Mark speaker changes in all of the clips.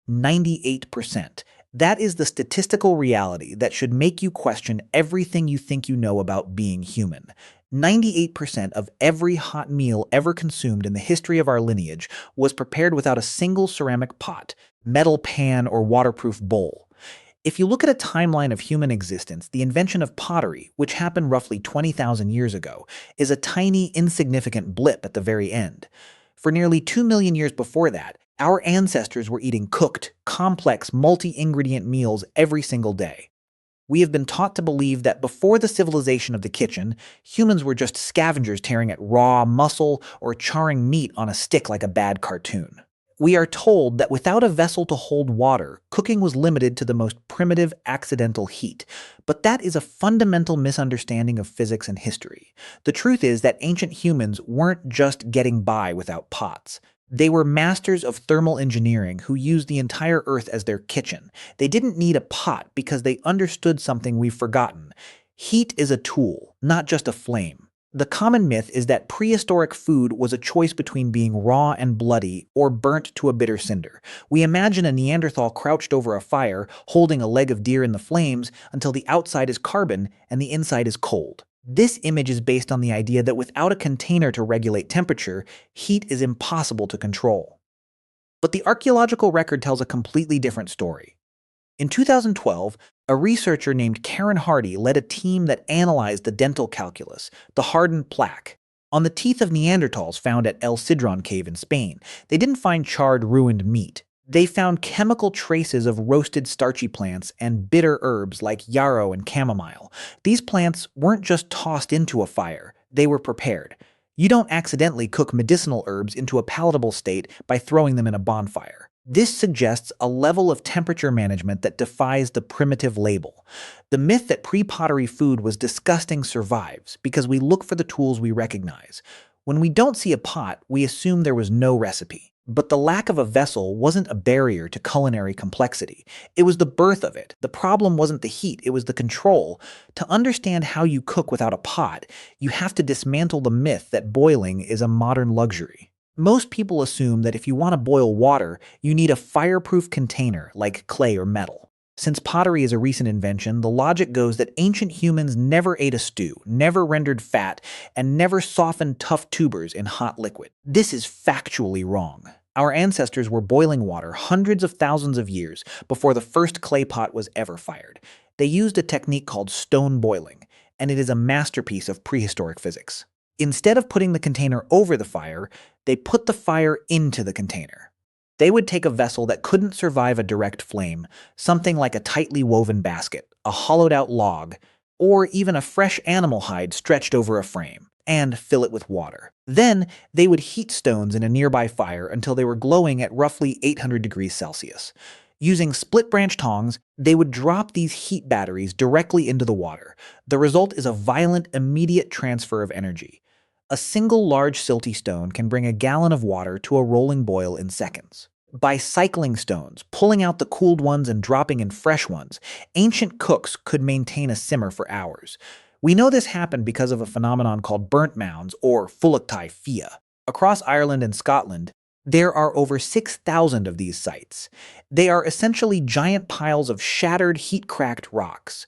Speaker 1: 98%. That is the statistical reality that should make you question everything you think you know about being human. 98% of every hot meal ever consumed in the history of our lineage was prepared without a single ceramic pot, metal pan, or waterproof bowl. If you look at a timeline of human existence, the invention of pottery, which happened roughly 20,000 years ago, is a tiny, insignificant blip at the very end. For nearly 2 million years before that, our ancestors were eating cooked, complex, multi-ingredient meals every single day. We have been taught to believe that before the civilization of the kitchen, humans were just scavengers tearing at raw muscle or charring meat on a stick like a bad cartoon. We are told that without a vessel to hold water, cooking was limited to the most primitive accidental heat. But that is a fundamental misunderstanding of physics and history. The truth is that ancient humans weren't just getting by without pots. They were masters of thermal engineering who used the entire Earth as their kitchen. They didn't need a pot because they understood something we've forgotten. Heat is a tool, not just a flame. The common myth is that prehistoric food was a choice between being raw and bloody or burnt to a bitter cinder. We imagine a Neanderthal crouched over a fire, holding a leg of deer in the flames until the outside is carbon and the inside is cold. This image is based on the idea that without a container to regulate temperature, heat is impossible to control. But the archaeological record tells a completely different story. In 2012, a researcher named Karen Hardy led a team that analyzed the dental calculus, the hardened plaque, on the teeth of Neanderthals found at El Sidron Cave in Spain. They didn't find charred, ruined meat. They found chemical traces of roasted starchy plants and bitter herbs like yarrow and chamomile. These plants weren't just tossed into a fire, they were prepared. You don't accidentally cook medicinal herbs into a palatable state by throwing them in a bonfire. This suggests a level of temperature management that defies the primitive label. The myth that pre-pottery food was disgusting survives because we look for the tools we recognize. When we don't see a pot, we assume there was no recipe. But the lack of a vessel wasn't a barrier to culinary complexity. It was the birth of it. The problem wasn't the heat, it was the control. To understand how you cook without a pot, you have to dismantle the myth that boiling is a modern luxury. Most people assume that if you want to boil water, you need a fireproof container like clay or metal. Since pottery is a recent invention, the logic goes that ancient humans never ate a stew, never rendered fat, and never softened tough tubers in hot liquid. This is factually wrong. Our ancestors were boiling water hundreds of thousands of years before the first clay pot was ever fired. They used a technique called stone boiling, and it is a masterpiece of prehistoric physics. Instead of putting the container over the fire, they put the fire into the container. They would take a vessel that couldn't survive a direct flame, something like a tightly woven basket, a hollowed-out log, or even a fresh animal hide stretched over a frame, and fill it with water. Then, they would heat stones in a nearby fire until they were glowing at roughly 800 degrees Celsius. Using split-branch tongs, they would drop these heat batteries directly into the water. The result is a violent, immediate transfer of energy. A single large silty stone can bring a gallon of water to a rolling boil in seconds. By cycling stones, pulling out the cooled ones and dropping in fresh ones, ancient cooks could maintain a simmer for hours. We know this happened because of a phenomenon called burnt mounds, or Fulachtai Fia. Across Ireland and Scotland, there are over 6,000 of these sites. They are essentially giant piles of shattered, heat-cracked rocks.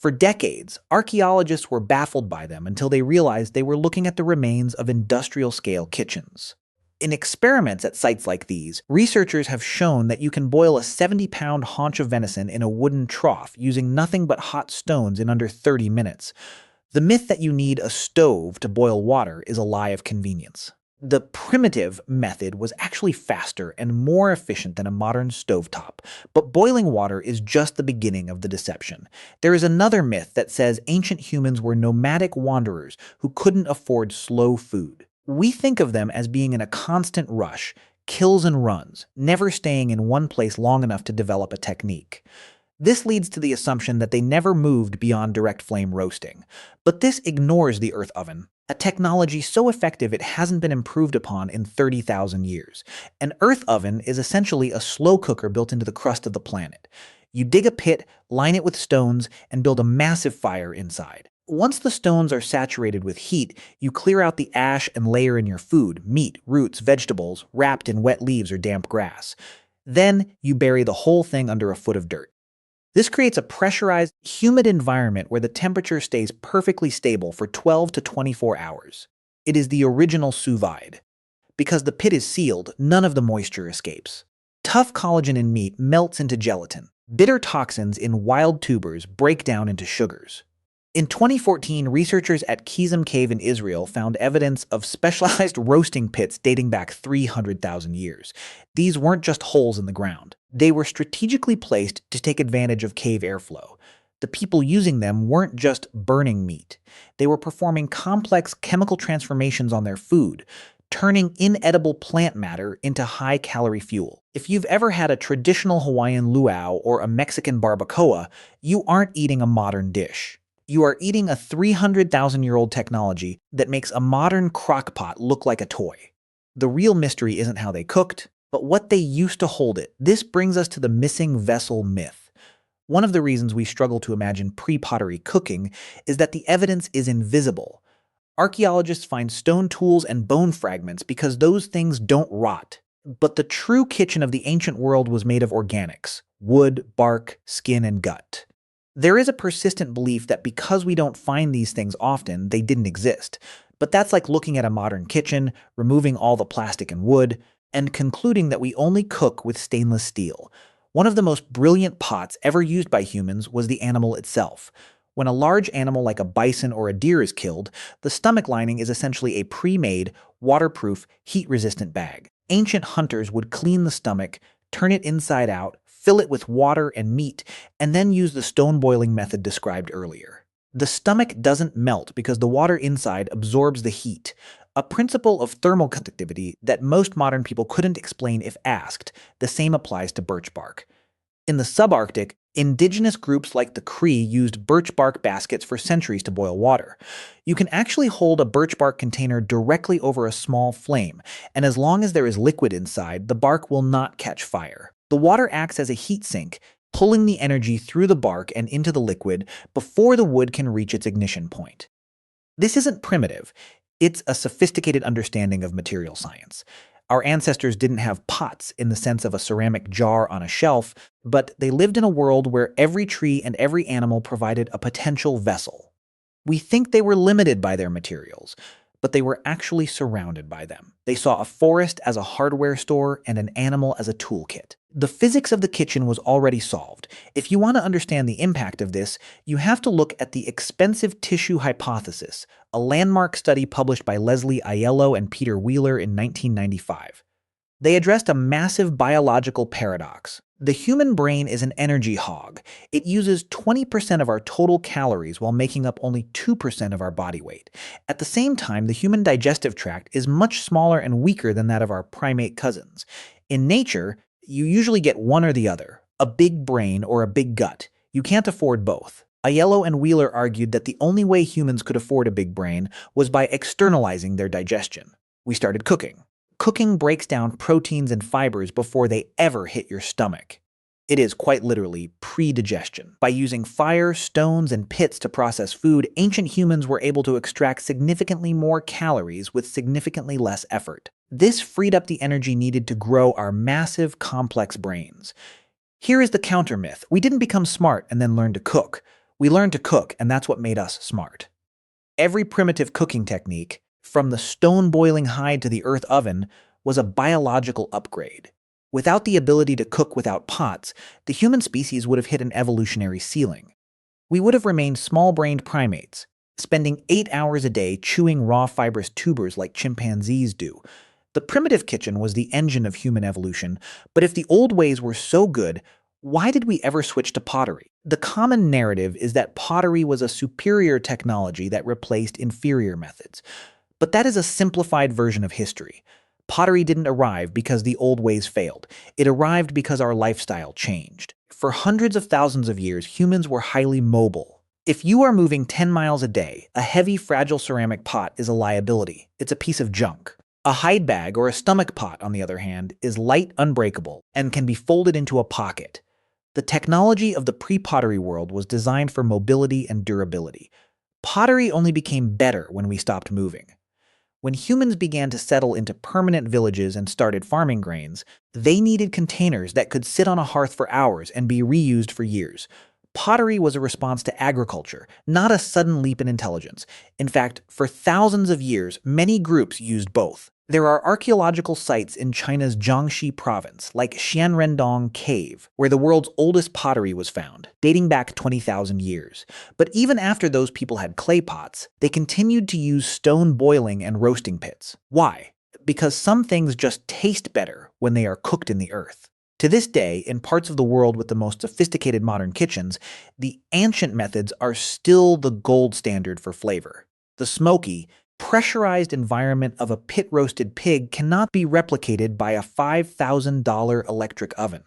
Speaker 1: For decades, archaeologists were baffled by them until they realized they were looking at the remains of industrial-scale kitchens. In experiments at sites like these, researchers have shown that you can boil a 70-pound haunch of venison in a wooden trough using nothing but hot stones in under 30 minutes. The myth that you need a stove to boil water is a lie of convenience. The primitive method was actually faster and more efficient than a modern stovetop, but boiling water is just the beginning of the deception. There is another myth that says ancient humans were nomadic wanderers who couldn't afford slow food. We think of them as being in a constant rush, kills and runs, never staying in one place long enough to develop a technique. This leads to the assumption that they never moved beyond direct flame roasting. But this ignores the earth oven, a technology so effective it hasn't been improved upon in 30,000 years. An earth oven is essentially a slow cooker built into the crust of the planet. You dig a pit, line it with stones, and build a massive fire inside. Once the stones are saturated with heat, you clear out the ash and layer in your food, meat, roots, vegetables, wrapped in wet leaves or damp grass. Then you bury the whole thing under a foot of dirt. This creates a pressurized, humid environment where the temperature stays perfectly stable for 12 to 24 hours. It is the original sous vide. Because the pit is sealed, none of the moisture escapes. Tough collagen in meat melts into gelatin. Bitter toxins in wild tubers break down into sugars. In 2014, researchers at Kizim Cave in Israel found evidence of specialized roasting pits dating back 300,000 years. These weren't just holes in the ground. They were strategically placed to take advantage of cave airflow. The people using them weren't just burning meat. They were performing complex chemical transformations on their food, turning inedible plant matter into high-calorie fuel. If you've ever had a traditional Hawaiian luau or a Mexican barbacoa, you aren't eating a modern dish. You are eating a 300,000-year-old technology that makes a modern crock pot look like a toy. The real mystery isn't how they cooked, but what they used to hold it. This brings us to the missing vessel myth. One of the reasons we struggle to imagine pre-pottery cooking is that the evidence is invisible. Archaeologists find stone tools and bone fragments because those things don't rot. But the true kitchen of the ancient world was made of organics: wood, bark, skin, and gut. There is a persistent belief that because we don't find these things often, they didn't exist. But that's like looking at a modern kitchen, removing all the plastic and wood, and concluding that we only cook with stainless steel. One of the most brilliant pots ever used by humans was the animal itself. When a large animal like a bison or a deer is killed, the stomach lining is essentially a pre-made, waterproof, heat-resistant bag. Ancient hunters would clean the stomach, turn it inside out, fill it with water and meat, and then use the stone boiling method described earlier. The stomach doesn't melt because the water inside absorbs the heat, a principle of thermal conductivity that most modern people couldn't explain if asked. The same applies to birch bark. In the subarctic, indigenous groups like the Cree used birch bark baskets for centuries to boil water. You can actually hold a birch bark container directly over a small flame, and as long as there is liquid inside, the bark will not catch fire. The water acts as a heat sink, pulling the energy through the bark and into the liquid before the wood can reach its ignition point. This isn't primitive. It's a sophisticated understanding of material science. Our ancestors didn't have pots in the sense of a ceramic jar on a shelf, but they lived in a world where every tree and every animal provided a potential vessel. We think they were limited by their materials, but they were actually surrounded by them. They saw a forest as a hardware store and an animal as a toolkit. The physics of the kitchen was already solved. If you want to understand the impact of this, you have to look at the expensive tissue hypothesis, a landmark study published by Leslie Aiello and Peter Wheeler in 1995. They addressed a massive biological paradox. The human brain is an energy hog. It uses 20% of our total calories while making up only 2% of our body weight. At the same time, the human digestive tract is much smaller and weaker than that of our primate cousins. In nature, you usually get one or the other, a big brain or a big gut. You can't afford both. Aiello and Wheeler argued that the only way humans could afford a big brain was by externalizing their digestion. We started cooking. Cooking breaks down proteins and fibers before they ever hit your stomach. It is quite literally pre-digestion. By using fire, stones, and pits to process food, ancient humans were able to extract significantly more calories with significantly less effort. This freed up the energy needed to grow our massive, complex brains. Here is the counter myth. We didn't become smart and then learn to cook. We learned to cook, and that's what made us smart. Every primitive cooking technique, from the stone boiling hide to the earth oven, was a biological upgrade. Without the ability to cook without pots, the human species would have hit an evolutionary ceiling. We would have remained small-brained primates, spending 8 hours a day chewing raw fibrous tubers like chimpanzees do. The primitive kitchen was the engine of human evolution, but if the old ways were so good, why did we ever switch to pottery? The common narrative is that pottery was a superior technology that replaced inferior methods. But that is a simplified version of history. Pottery didn't arrive because the old ways failed. It arrived because our lifestyle changed. For hundreds of thousands of years, humans were highly mobile. If you are moving 10 miles a day, a heavy, fragile ceramic pot is a liability. It's a piece of junk. A hide bag or a stomach pot, on the other hand, is light, unbreakable, and can be folded into a pocket. The technology of the pre-pottery world was designed for mobility and durability. Pottery only became better when we stopped moving. When humans began to settle into permanent villages and started farming grains, they needed containers that could sit on a hearth for hours and be reused for years. Pottery was a response to agriculture, not a sudden leap in intelligence. In fact, for thousands of years, many groups used both. There are archaeological sites in China's Jiangxi province, like Xianrendong Cave, where the world's oldest pottery was found, dating back 20,000 years. But even after those people had clay pots, they continued to use stone boiling and roasting pits. Why? Because some things just taste better when they are cooked in the earth. To this day, in parts of the world with the most sophisticated modern kitchens, the ancient methods are still the gold standard for flavor. The smoky, pressurized environment of a pit-roasted pig cannot be replicated by a $5,000 electric oven.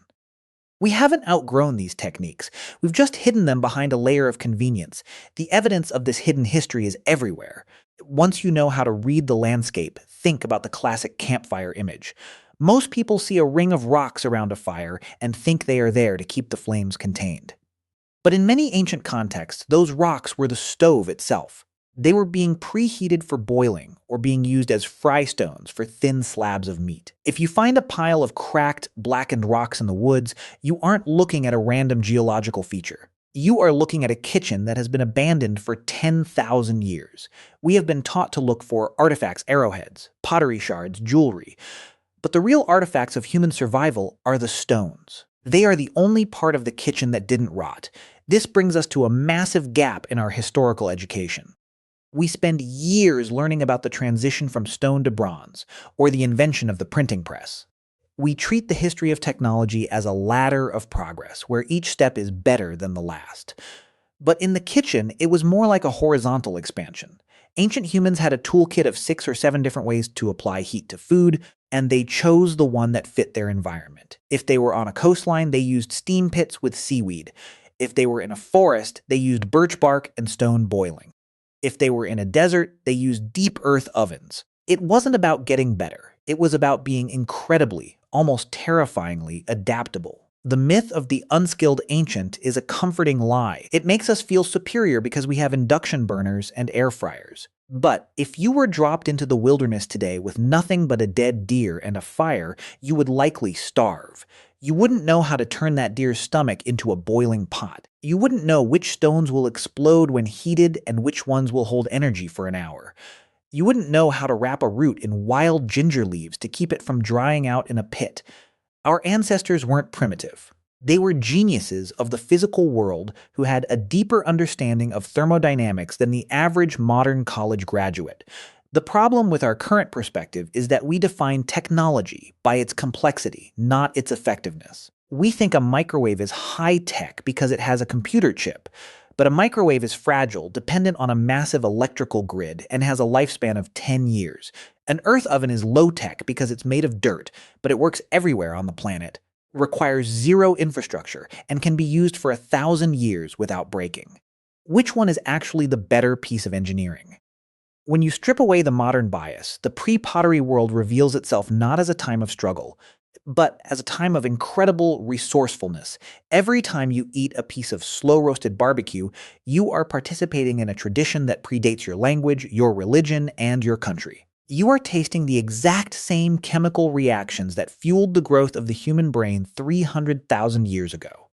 Speaker 1: We haven't outgrown these techniques. We've just hidden them behind a layer of convenience. The evidence of this hidden history is everywhere. Once you know how to read the landscape, think about the classic campfire image. Most people see a ring of rocks around a fire and think they are there to keep the flames contained. But in many ancient contexts, those rocks were the stove itself. They were being preheated for boiling or being used as fry stones for thin slabs of meat. If you find a pile of cracked, blackened rocks in the woods, you aren't looking at a random geological feature. You are looking at a kitchen that has been abandoned for 10,000 years. We have been taught to look for artifacts, arrowheads, pottery shards, jewelry. But the real artifacts of human survival are the stones. They are the only part of the kitchen that didn't rot. This brings us to a massive gap in our historical education. We spend years learning about the transition from stone to bronze, or the invention of the printing press. We treat the history of technology as a ladder of progress, where each step is better than the last. But in the kitchen, it was more like a horizontal expansion. Ancient humans had a toolkit of 6 or 7 different ways to apply heat to food, and they chose the one that fit their environment. If they were on a coastline, they used steam pits with seaweed. If they were in a forest, they used birch bark and stone boiling. If they were in a desert, they used deep earth ovens. It wasn't about getting better. It was about being incredibly, almost terrifyingly adaptable. The myth of the unskilled ancient is a comforting lie. It makes us feel superior because we have induction burners and air fryers. But if you were dropped into the wilderness today with nothing but a dead deer and a fire, you would likely starve. You wouldn't know how to turn that deer's stomach into a boiling pot. You wouldn't know which stones will explode when heated and which ones will hold energy for an hour. You wouldn't know how to wrap a root in wild ginger leaves to keep it from drying out in a pit. Our ancestors weren't primitive. They were geniuses of the physical world who had a deeper understanding of thermodynamics than the average modern college graduate. The problem with our current perspective is that we define technology by its complexity, not its effectiveness. We think a microwave is high-tech because it has a computer chip, but a microwave is fragile, dependent on a massive electrical grid, and has a lifespan of 10 years. An earth oven is low-tech because it's made of dirt, but it works everywhere on the planet, requires zero infrastructure, and can be used for 1,000 years without breaking. Which one is actually the better piece of engineering? When you strip away the modern bias, the pre-pottery world reveals itself not as a time of struggle, but as a time of incredible resourcefulness. Every time you eat a piece of slow-roasted barbecue, you are participating in a tradition that predates your language, your religion, and your country. You are tasting the exact same chemical reactions that fueled the growth of the human brain 300,000 years ago.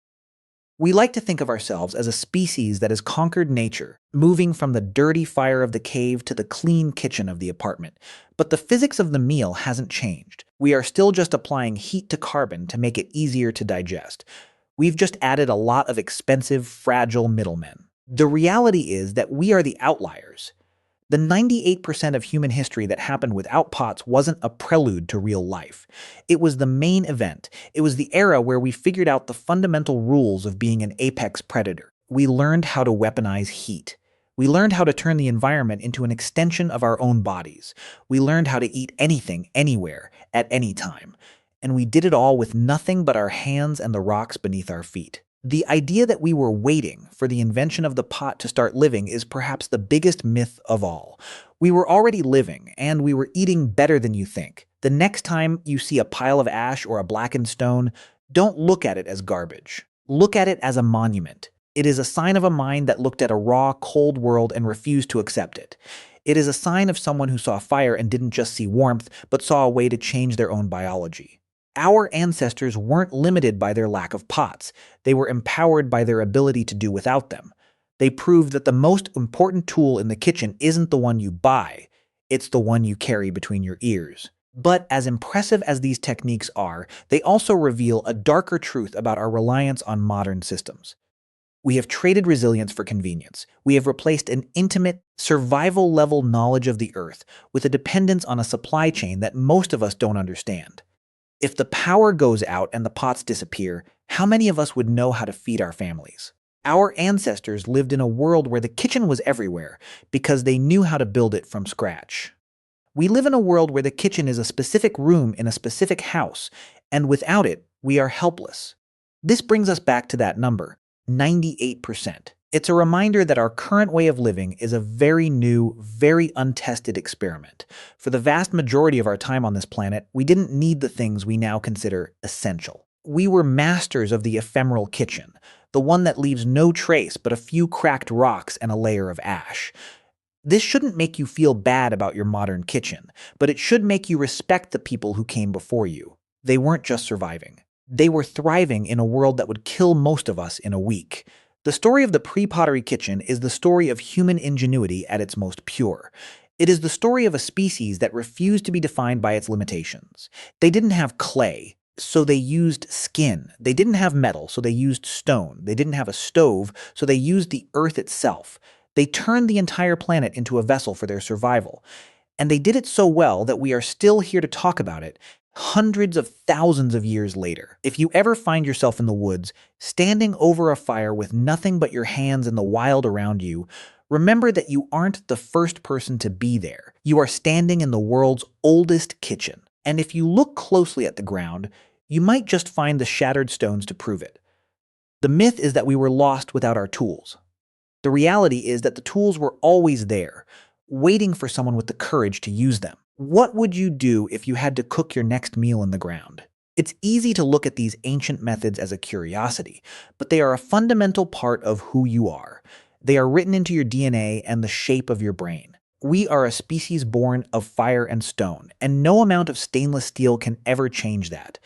Speaker 1: We like to think of ourselves as a species that has conquered nature, moving from the dirty fire of the cave to the clean kitchen of the apartment. But the physics of the meal hasn't changed. We are still just applying heat to carbon to make it easier to digest. We've just added a lot of expensive, fragile middlemen. The reality is that we are the outliers. The 98% of human history that happened without pots wasn't a prelude to real life. It was the main event. It was the era where we figured out the fundamental rules of being an apex predator. We learned how to weaponize heat. We learned how to turn the environment into an extension of our own bodies. We learned how to eat anything, anywhere, at any time. And we did it all with nothing but our hands and the rocks beneath our feet. The idea that we were waiting for the invention of the pot to start living is perhaps the biggest myth of all. We were already living, and we were eating better than you think. The next time you see a pile of ash or a blackened stone, don't look at it as garbage. Look at it as a monument. It is a sign of a mind that looked at a raw, cold world and refused to accept it. It is a sign of someone who saw fire and didn't just see warmth, but saw a way to change their own biology. Our ancestors weren't limited by their lack of pots. They were empowered by their ability to do without them. They proved that the most important tool in the kitchen isn't the one you buy, it's the one you carry between your ears. But as impressive as these techniques are, they also reveal a darker truth about our reliance on modern systems. We have traded resilience for convenience. We have replaced an intimate, survival-level knowledge of the Earth with a dependence on a supply chain that most of us don't understand. If the power goes out and the pots disappear, how many of us would know how to feed our families? Our ancestors lived in a world where the kitchen was everywhere because they knew how to build it from scratch. We live in a world where the kitchen is a specific room in a specific house, and without it, we are helpless. This brings us back to that number, 98%. It's a reminder that our current way of living is a very new, very untested experiment. For the vast majority of our time on this planet, we didn't need the things we now consider essential. We were masters of the ephemeral kitchen, the one that leaves no trace but a few cracked rocks and a layer of ash. This shouldn't make you feel bad about your modern kitchen, but it should make you respect the people who came before you. They weren't just surviving. They were thriving in a world that would kill most of us in a week. The story of the pre-pottery kitchen is the story of human ingenuity at its most pure. It is the story of a species that refused to be defined by its limitations. They didn't have clay, so they used skin. They didn't have metal, so they used stone. They didn't have a stove, so they used the earth itself. They turned the entire planet into a vessel for their survival. And they did it so well that we are still here to talk about it hundreds of thousands of years later. If you ever find yourself in the woods, standing over a fire with nothing but your hands and the wild around you, remember that you aren't the first person to be there. You are standing in the world's oldest kitchen. And if you look closely at the ground, you might just find the shattered stones to prove it. The myth is that we were lost without our tools. The reality is that the tools were always there, waiting for someone with the courage to use them. What would you do if you had to cook your next meal in the ground? It's easy to look at these ancient methods as a curiosity, but they are a fundamental part of who you are. They are written into your DNA and the shape of your brain. We are a species born of fire and stone, and no amount of stainless steel can ever change that.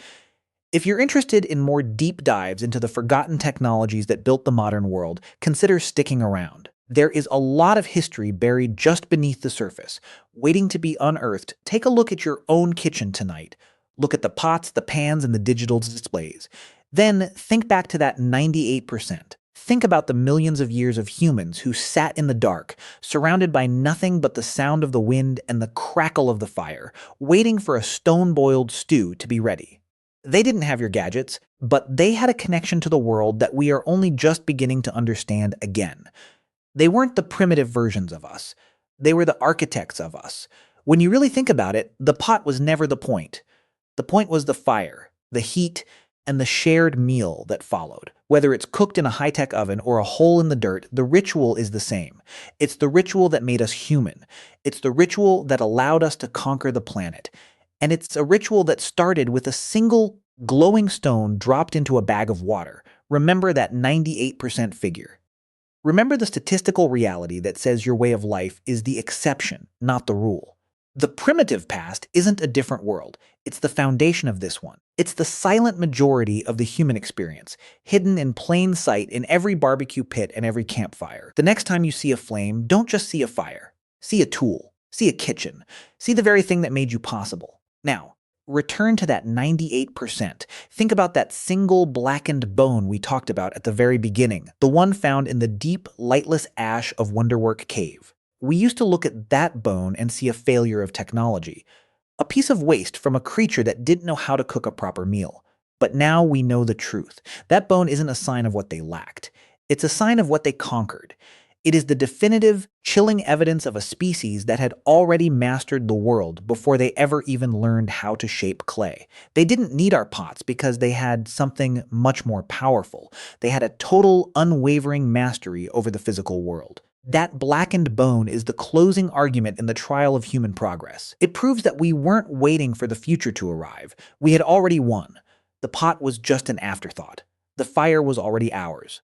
Speaker 1: If you're interested in more deep dives into the forgotten technologies that built the modern world, consider sticking around. There is a lot of history buried just beneath the surface, waiting to be unearthed. Take a look at your own kitchen tonight. Look at the pots, the pans, and the digital displays. Then think back to that 98%. Think about the millions of years of humans who sat in the dark, surrounded by nothing but the sound of the wind and the crackle of the fire, waiting for a stone-boiled stew to be ready. They didn't have your gadgets, but they had a connection to the world that we are only just beginning to understand again. They weren't the primitive versions of us. They were the architects of us. When you really think about it, the pot was never the point. The point was the fire, the heat, and the shared meal that followed. Whether it's cooked in a high-tech oven or a hole in the dirt, the ritual is the same. It's the ritual that made us human. It's the ritual that allowed us to conquer the planet. And it's a ritual that started with a single glowing stone dropped into a bag of water. Remember that 98% figure. Remember the statistical reality that says your way of life is the exception, not the rule. The primitive past isn't a different world. It's the foundation of this one. It's the silent majority of the human experience, hidden in plain sight in every barbecue pit and every campfire. The next time you see a flame, don't just see a fire. See a tool. See a kitchen. See the very thing that made you possible. Now, return to that 98%. Think about that single blackened bone we talked about at the very beginning, the one found in the deep, lightless ash of Wonderwork Cave. We used to look at that bone and see a failure of technology, a piece of waste from a creature that didn't know how to cook a proper meal. But now we know the truth. That bone isn't a sign of what they lacked. It's a sign of what they conquered. It is the definitive, chilling evidence of a species that had already mastered the world before they ever even learned how to shape clay. They didn't need our pots because they had something much more powerful. They had a total, unwavering mastery over the physical world. That blackened bone is the closing argument in the trial of human progress. It proves that we weren't waiting for the future to arrive. We had already won. The pot was just an afterthought. The fire was already ours.